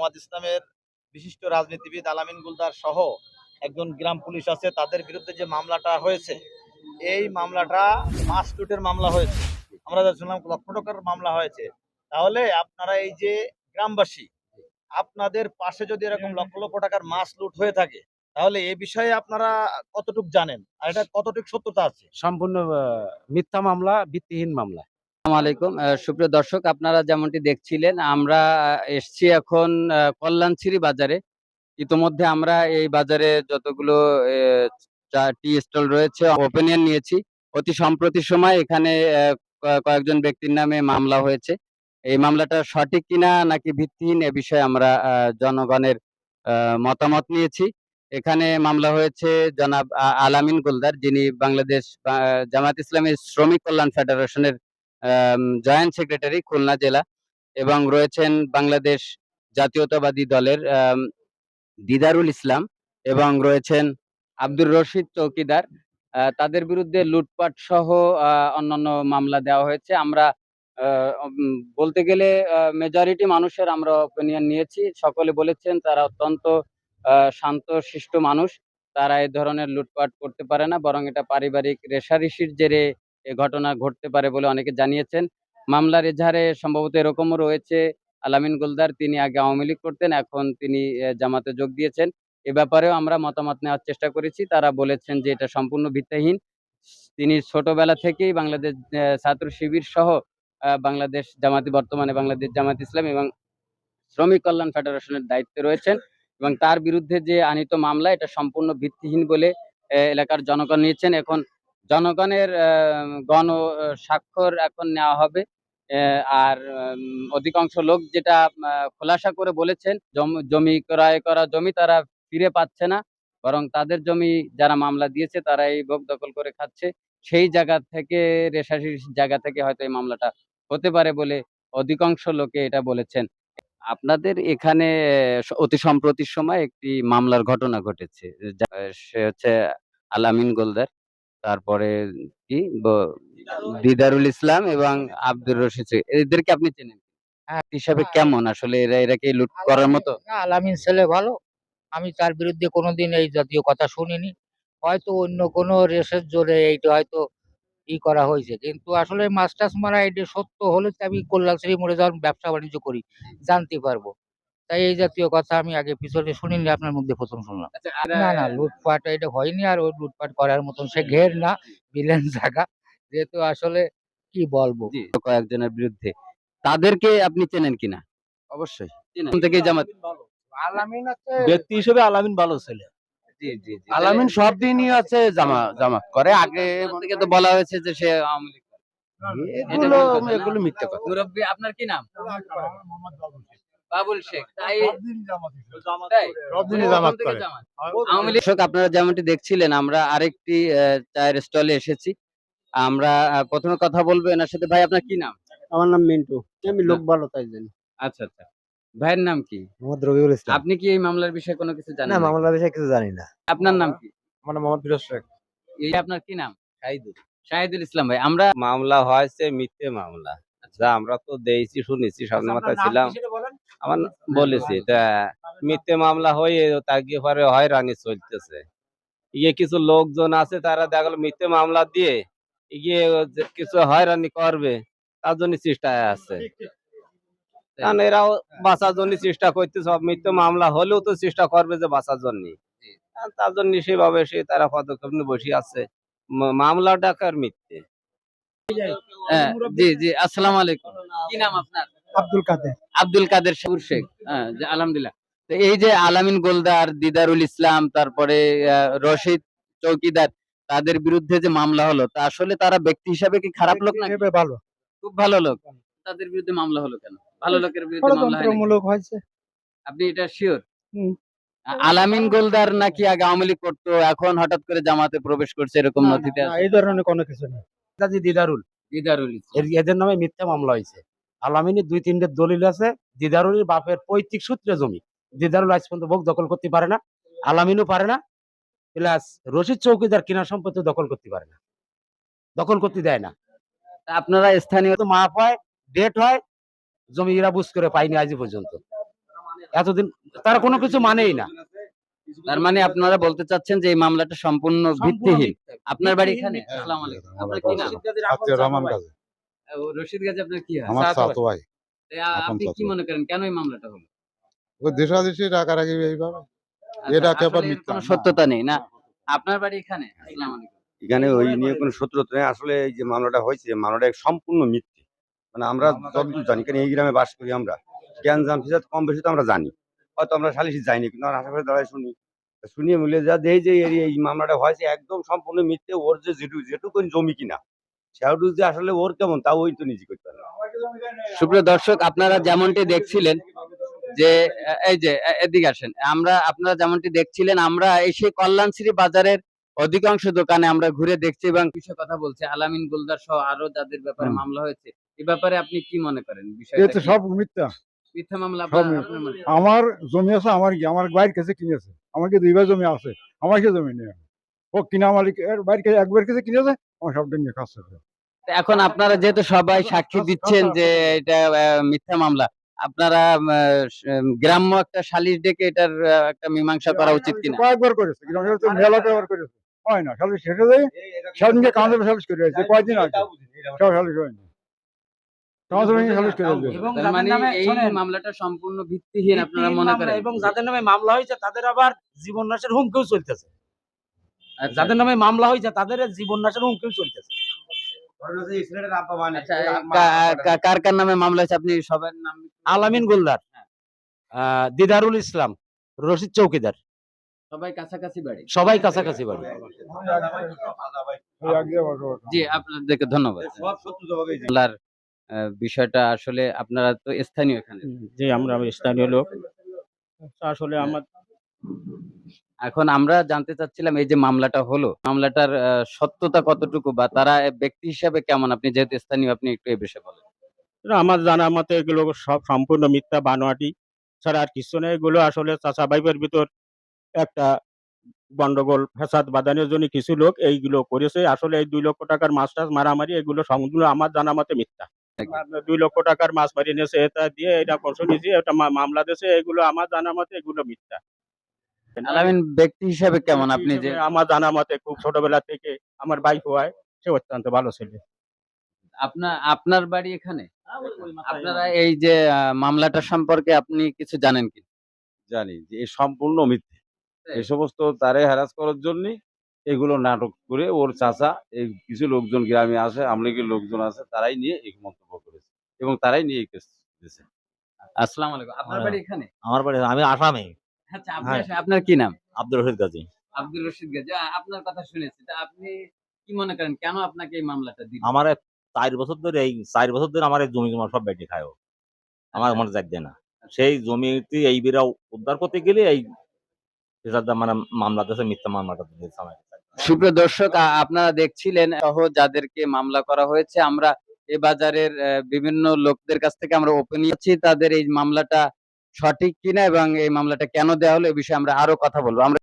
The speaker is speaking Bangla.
জামাত ইসলামের বিশিষ্ট রাজনীতিবিদ আলামিন গুলদার সহ একজন গ্রাম পুলিশ আছে, তাদের বিরুদ্ধে যে মামলাটা হয়েছে, এই মামলাটা মাস লুটের মামলা হয়েছে। আমরা যা শুনলাম লক্ষ টাকার মামলা হয়েছে। তাহলে আপনারা এই যে গ্রামবাসী, আপনাদের পাশে যদি এরকম লক্ষ লক্ষ টাকার মাছ লুট হয়ে থাকে, তাহলে এ বিষয়ে আপনারা কতটুকু জানেন আর এটা কতটুকু সত্যতা আছে? সম্পূর্ণ মিথ্যা মামলা, ভিত্তিহীন মামলা। আসসালামু আলাইকুম। সুপ্রিয় দর্শক, আপনারা যেমনটি দেখছিলেন, আমরা এসছি এখন কল্যাণছিরি বাজারে। ইতোমধ্যে আমরা এই বাজারে যতগুলো টি স্টল রয়েছে ওপিনিয়ন নিয়েছি। অতি সম্প্রতি সময় এখানে কয়েকজন ব্যক্তির নামে মামলা হয়েছে। এই মামলাটা সঠিক কিনা নাকি ভিত্তিহীন এ বিষয়ে আমরা জনগণের মতামত নিয়েছি। এখানে মামলা হয়েছে জনাব আলামিন গোলদার, যিনি বাংলাদেশ জামায়াত ইসলামী শ্রমিক কল্যাণ ফেডারেশনের জয়েন্ট সেক্রেটারি খুলনা জেলা, এবং রয়েছেন বাংলাদেশ জাতীয়তাবাদী দলের দিদারুল ইসলাম, এবং রয়েছেন আব্দুর রশিদ চৌকিদার। তাদের বিরুদ্ধে লুটপাট সহ অন্যান্য মামলা দেওয়া হয়েছে। আমরা বলতে গেলে মেজরিটি মানুষের আমরা অপিনিয়ন নিয়েছি। সকলে বলেছেন তারা অত্যন্ত শান্ত শিষ্ট মানুষ, তারা এই ধরনের লুটপাট করতে পারে না, বরং এটা পারিবারিক রেষারেষির জেরে এ ঘটনা ঘটতে পারে বলে অনেকে জানিয়েছেন। মামলার এজাহারে সম্ভবত এরকমও রয়েছে, আলামিন গোলদার তিনি আগে আওয়ামী লীগ করতেন, এখন তিনি জামাতে যোগ দিয়েছেন। এ ব্যাপারেও আমরা মতামত নেওয়ার চেষ্টা করেছি। তারা বলেছেন যে এটা সম্পূর্ণ ভিত্তিহীন। তিনি ছোটবেলা থেকেই বাংলাদেশ ছাত্র শিবির সহ বর্তমানে বাংলাদেশ জামাত ইসলাম এবং শ্রমিক কল্যাণ ফেডারেশনের দায়িত্বে রয়েছেন, এবং তার বিরুদ্ধে যে আনীত মামলা এটা সম্পূর্ণ ভিত্তিহীন বলে এলাকার জনগণ নিয়েছেন। এখন জনগণের গণ স্বাক্ষর এখন নেওয়া হবে। আর অধিকাংশ লোক যেটা খোলাসা করে বলেছেন, জমি ক্রয় করা জমি তারা ফিরে পাচ্ছে না, বরং তাদের জমি যারা মামলা দিয়েছে তারা এই ভোগ দখল করে খাচ্ছে। সেই জায়গা থেকে, রেশারেশির জায়গা থেকে হয়তো এই মামলাটা হতে পারে বলে অধিকাংশ লোকে এটা বলেছেন। আপনাদের এখানে অতি সম্প্রতির সময় একটি মামলার ঘটনা ঘটেছে। সে হচ্ছে আলামিন গোলদার, তারপরে কি দিদারুল ইসলাম এবং আব্দুর রশিদ, এদেরকে আপনি চেনেন? হ্যাঁ, হিসাবে কেমন আসলে এরা কি লুট করার মতো? আলামিন ছেলে ভালো। আমি তার বিরুদ্ধে কোনোদিন এই জাতীয় কথা শুনিনি। হয়তো অন্য কোনো রেসের জোরে এইটা হয়তো করা হয়েছে। কিন্তু আসলে মাছ টাছ মারা এটা সত্য হলে তো আমি কল্যাণশ্রী মোড়ে যখন ব্যবসা বাণিজ্য করি জানতে পারবো। তাই এই জাতীয় কথা আমি আগে পিছনে শুনিনি, আপনার মুখ দিয়ে ১ম শুনলাম। আচ্ছা, না, লুটপাট এটা হয়নি, আর ওই লুটপাট করার মতন সে ঘের না, ভিলেন জায়গা। যেহেতু আসলে কি বলবো? জি, কয়েকজনের বিরুদ্ধে, তাদেরকে আপনি চেনেন কিনা? অবশ্যই। চেনেন থেকে জামাত? আলামিন হচ্ছে ব্যক্তি হিসেবে আলামিন ভালো ছেলে। জি জি জি। আলামিন সব দিনই আছে জামাত করে। আগে থেকে তো বলা হয়েছে যে সে আওয়ামী লীগ করে। এগুলো এটা ভুল কথা না? এগুলো মিথ্যা কথা। মুরব্বী, আপনার কি নাম? বাবুল শেখ। তাই তাই? সবদিনই প্রথম জামাত থেকে করে। জামাত। আওয়ামী লীগ। দর্শক, আপনারা যেমনটি দেখছিলেন, আমরা আরেকটি চায়ের স্টলে এসেছি। আমরা প্রথমে কথা বলবো এনার সাথে। ভাই, আপনার কি নাম? আমার নাম মিন্টু। আমি লোক ভালো তাই জানি। আচ্ছা আচ্ছা। ভাইয়ের নাম কি? মোহাম্মদ রবিউল ইসলাম। আপনি কি এই মামলার বিষয়ে কোনো কিছু জানেন না, নাকি? মামলার বিষয়ে কিছু জানি না। আপনার নাম কি? আমার নাম মোহাম্মদ ফিরোজ শেখ। এই আপনার কি নাম? শাহিদুল ইসলাম। ভাই, আমরা মামলা হয়েছে মিথ্যে মামলা, যা আমরা তো দেখছি শুনেছি, সামনে মাথায় ছিলাম। আমার বলেছি তা মিথ্যে মামলা হয়ে তাকে পরে হয়রানি চলতেছে। কিছু লোকজন আছে, তারা দেখা গেল মিথ্যে মামলা দিয়ে যে কিছু হয়রানি করবে তার জন্য চেষ্টায় আছে। কারণ এরাও বাঁচার জন্য চেষ্টা করতে, সব মিথ্যে মামলা হলেও তো চেষ্টা করবে যে বাঁচার জন্য। তার জন্য সেভাবে তারা পদক্ষেপ নিয়ে বসে আছে। মামলা ডাকার মিথ্যে। জি জি, আসসালামু আলাইকুম। কি নাম আপনার? আব্দুল কাদের। আব্দুল কাদের শেখ। হ্যাঁ, আলহামদুলিল্লাহ। তো এই যে আলামিন গোলদার, দিদারুল ইসলাম, তারপরে রশিদ চৌকিদার, তাদের বিরুদ্ধে যে মামলা হলো, তা আসলে তারা ব্যক্তি হিসাবে কি খারাপ লোক নাকি? ভালো। খুব ভালো লোক। তাদের বিরুদ্ধে মামলা হলো কেন? ভালো লোকের বিরুদ্ধে মামলা হয় নাকি? ষড়যন্ত্রমূলক হয়েছে। আপনি এটা শিওর? হুম। আলামিন গোলদার নাকি আগে আওয়ামী লীগ করতো, এখন হঠাৎ করে জামাতে প্রবেশ করছে, এরকম নথিতে না, আছে? এই ধরনের কোনো কিছু নেই। কাজী দিদারুল, দিদারুল ইসলাম। এদের নামে মিথ্যা মামলা হয়েছে। আলামিনের ২-৩টে দলিল আছে। দিদারুলের বাপের পৈতৃক সূত্রে জমি। দিদারুল আজ পর্যন্ত ভোগ দখল করতে পারে না, আলামিনও পারে না। প্লাস রশিদ চৌকিদার কিনা সম্পত্তি দখল করতে পারে না, দখল করতে দেয় না। তা আপনারা স্থানীয় তো মাপ হয়, ডেট হয়, জমি এরা বুঝ করে পায়নি আজ পর্যন্ত। এতদিন তারা কোনো কিছু মানেই না। তার মানে আপনারা বলতে চাচ্ছেন যে এই মামলাটা সম্পূর্ণ ভিত্তিহীন। আপনার বাড়ি এখানে? হ্যাঁ, আসসালামু আলাইকুম। আপনার কি নাম? আত্মীয় রহমান গাজী রশিদ গাজী আপনার কি হয়? আমার চাচা চাচা ভাই আপন আপনি কি চাচা। মনে করেন কেন এই মামলাটা হলো? ওই দেশাদেশি রাগারাগি এইভাবে আচ্ছা, এটা আসলে কেবল এর মিথ্যা কোনো সত্যতা নেই না। আপনার বাড়ি এখানে? আসসালামু আলাইকুম। এখানে ওই নিয়ে কোনো সত্যতা নেই। আসলে এই যে মামলাটা হয়েছে, মামলাটা সম্পূর্ণ মিথ্যে। মানে আমরা যতদূর জানি, কারণ এই গ্রামে বাস করি আমরা, জ্ঞানজাম ফিসাদ কম বেশি তো আমরা জানি। হয়তো আমরা সালিশি যাইনি, কিন্তু আমরা আশেপাশে দাঁড়ায় শুনি। শুনিয়ে মিলে যা দেই যে এই মামলাটা হয়েছে একদম সম্পূর্ণ মিথ্যে। ওর যে যেটুকু জমি কিনা, সেটুকু যে আসলে ওর কেমন তা ওই তো নিজে করতে পারে না। সুপ্রিয় দর্শক, আপনারা যেমনটি দেখছিলেন যে এই যে এদিকে আসেন, আপনারা যেমনটি দেখছিলেন আমরা এই সেই কল্যাণশ্রী বাজারের অধিকাংশ দোকানে আমরা ঘুরে দেখছি এবং বিষয়ে কথা বলছি। আলামিন গুলদার সহ আরো যাদের ব্যাপারে মামলা হয়েছে, এই ব্যাপারে আপনি কি মনে করেন? বিষয়টা তো কি? সব মিথ্যা। মিথ্যা মামলা সব আপনার মনে হয়? আমার জমি আছে, আমার বাইর কাছে কিনেছে, আমাকে 2 বার জমি আছে, আমাকে জমি নেই। ও কিনা মালিক এর বাইর কাছে একবার কাছে কিনেছে, আমার সবটা নিয়ে কাজ করছে। তো এখন আপনারা যেহেতু সবাই সাক্ষী দিচ্ছেন যে এটা মিথ্যা মামলা, আপনারা গ্রাম্য একটা সালিশ ডেকে এটার একটা মীমাংসা করা উচিত কিনা? কয়েকবার করেছে, গ্রামের তো মেলা কয়েকবার করেছে, হয় না সালিশ শেষে যায়। সালিশকে কাউন্সিলে সালিশ করে হয়েছে কয়েকদিন আগে, সব সালিশ হয়নি, কাউন্সিলে সালিশ করে হয়েছে। এবং তার যাদের মানে নামে এই শোনেন, মামলাটা সম্পূর্ণ ভিত্তিহীন আপনারা ভিত্তিহীন মনে মামলা করেন? এবং যাদের নামে মামলা হয়েছে তাদের আবার জীবন নাশের হুমকিও চলতেছে। আচ্ছা, যাদের নামে মামলা হয়েছে তাদের জীবন নাশের হুমকিও চলতেছে। আচ্ছা, কার কার নামে মামলা হয়েছে আপনি সবার নাম? আলামিন গুলদার, দিদারুল ইসলাম, রশিদ চৌকিদার, সবাই কাছাকাছি বাড়ি। সবাই কাছাকাছি বাড়ি। ওই আগে আবার ওটা। জি, আপনাদেরকে ধন্যবাদ। সব সত্য জবাবে মামলার বিষয়টা আসলে আপনারা তো স্থানীয় এখানে। যে আমরা স্থানীয় লোক আসলে আমার এখন আমরা জানতে চাচ্ছিলাম এই যে মামলাটা হলো, মামলাটার সত্যতা কতটুকু বা তারা ব্যক্তি হিসাবে কেমন? আপনি যেহেতু স্থানীয় আপনি একটু এই বিষয়ে বলেন। আমার জানা মতে এগুলো সব সম্পূর্ণ মিথ্যা বানোয়াটি ছাড়া আর কিছু নেই। এগুলো আসলে চাচা ভাইপের ভিতর একটা গন্ডগোল ফ্যাসাদ বাঁধানোর জন্য কিছু লোক এইগুলো করেছে। আসলে এই 2 লক্ষ টাকার মাছ টাছ মারামারি এগুলো সবগুলো আমার জানা মতে মিথ্যা। 2 লক্ষ টাকার মাছ মারিয়ে নিয়েছে, এটা দিয়ে এটা কষে নিয়েছে, এটা মামলা দিয়েছে, এগুলো আমার জানা মতে এগুলো মিথ্যা। আলামিন ব্যক্তি হিসাবে কেমন আপনি যে? আমার জানা মতে খুব ছোটবেলা থেকে আমার ভাইপো হয়, সে অত্যন্ত ভালো ছেলে। আপনার বাড়ি এখানে? আপনারা এই যে মামলাটা সম্পর্কে আপনি কিছু জানেন কি? জানি যে এই সম্পূর্ণ মিথ্যে। এই সমস্ত তারে হ্যারাস করার জন্য এগুলো নাটক করে ওর চাচা এই কিছু লোকজন গ্রামে আসে, আমলিগের লোকজন আছে, তারাই নিয়ে এই মন্তব্য করেছে এবং তারাই নিয়ে এই কেস দিয়েছে। আসসালামু আলাইকুম। আপনার বাড়ি এখানে? আমার বাড়ি আমি আসামে, আচ্ছা, আপনার কি নাম? আব্দুল রশিদ গাজী। আব্দুল রশিদ গাজী। আপনার কথা শুনেছি। তা আপনি কি মনে করেন কেন আপনাকে এই মামলাটা দিল? আমার 4 বছর ধরে আমার এই জমি জমা সব বেটে খায় ও। আমার মনে যাক দেয় না। সেই জমিতে এই বিরা উদ্ধার করতে গেলে এই মানে মামলা দিয়েছে, মিথ্যা মামলাটা দিয়েছে আমার। সুপ্রিয় দর্শক, আপনারা দেখছিলেন সহ যাদেরকে মামলা করা হয়েছে। আমরা এ বাজারের বিভিন্ন লোকদের কাছ থেকে আমরা ওপিনিয়ন নিচ্ছি তাদের এই মামলাটা সঠিক কিনা এবং এই মামলাটা কেন দেওয়া হলো এ বিষয়ে আমরা আরো কথা বলবো। আমরা